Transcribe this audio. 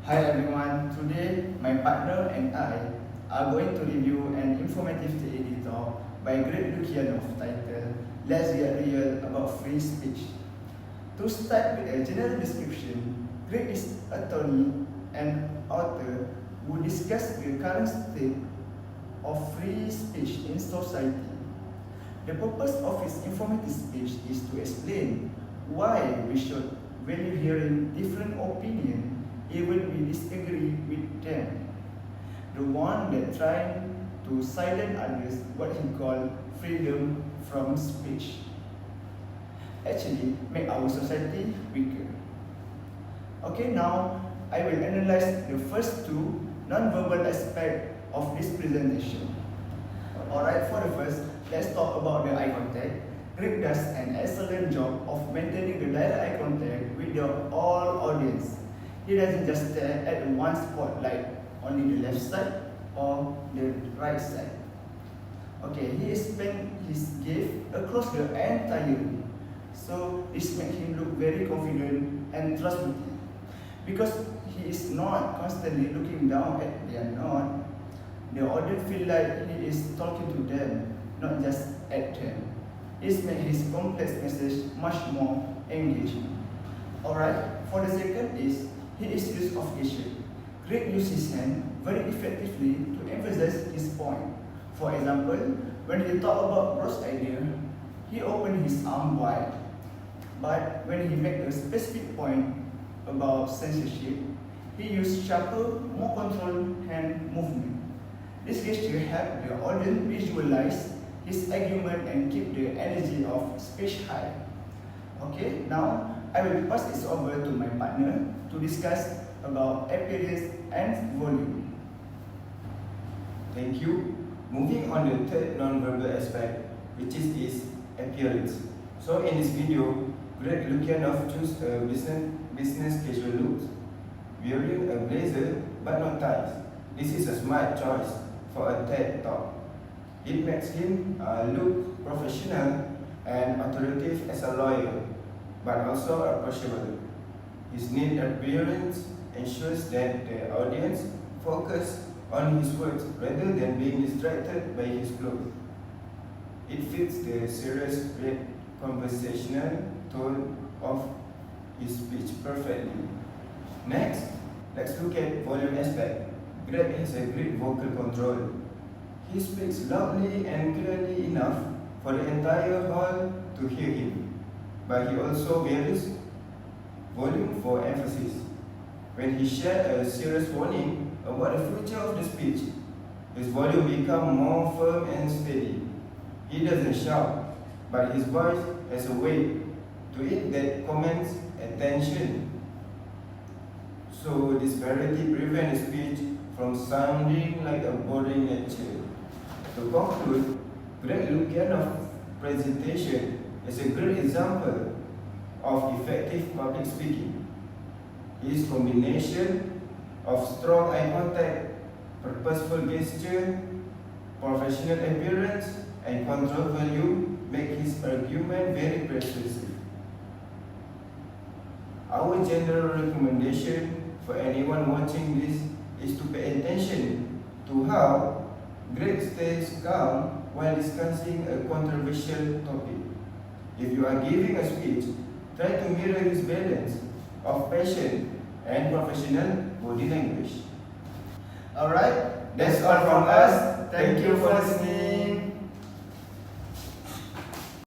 Hi everyone, today my partner and I are going to review an informative TED talk by Greg Lukianoff titled Let's Get Real About Free Speech. To start with a general description, Greg is an attorney and author who discusses the current state of free speech in society. The purpose of his informative speech is to explain why we should value hearing different opinions even we disagree with them. The one that trying to silence others, what he called freedom from speech, actually make our society weaker. Okay, now I will analyze the first two non-verbal aspects of this presentation. Alright, for the first, let's talk about the eye contact. Greg does an excellent job of maintaining the direct eye contact with the all audience. He doesn't just stare at one spot like only the left side or the right side. Okay, he expand his gaze across the entire room. So this makes him look very confident and trustworthy. Because he is not constantly looking down at their nod, the audience feel like he is talking to them, not just at them. This makes his complex message much more engaging. Alright, for the second is his use of gesture. Greg uses his hand very effectively to emphasize his point. For example, when he talks about Ross' idea, he opened his arm wide. But when he makes a specific point about censorship, he used sharper, more controlled hand movement. This gesture helps the audience visualize his argument and keep the energy of speech high. Okay, now I will pass this over to my partner to discuss about appearance and volume. Thank you. Moving on the third non-verbal aspect, which is his appearance. So in this video, Greg Lukianoff chose a business casual look, wearing a blazer but not ties. This is a smart choice for a TED talk. It makes him look professional and authoritative as a lawyer, but also approachable. His neat appearance ensures that the audience focus on his words rather than being distracted by his clothes. It fits the serious yet conversational tone of his speech perfectly. Next, let's look at volume aspect. Greg has a great vocal control. He speaks loudly and clearly enough for the entire hall to hear him, but he also varies volume for emphasis. When he shared a serious warning about the future of the speech, his volume becomes more firm and steady. He doesn't shout, but his voice has a weight to it that commands attention. So this variety prevents the speech from sounding like a boring lecture. To conclude, Greg Lukianoff's presentation is a great example of effective public speaking. His combination of strong eye contact, purposeful gesture, professional appearance, and controlled volume make his argument very persuasive. Our general recommendation for anyone watching this is to pay attention to how Greg stays calm while discussing a controversial topic. If you are giving a speech, try to mirror his balance of passion and professional body language. Alright, that's all from us. Thank you for listening.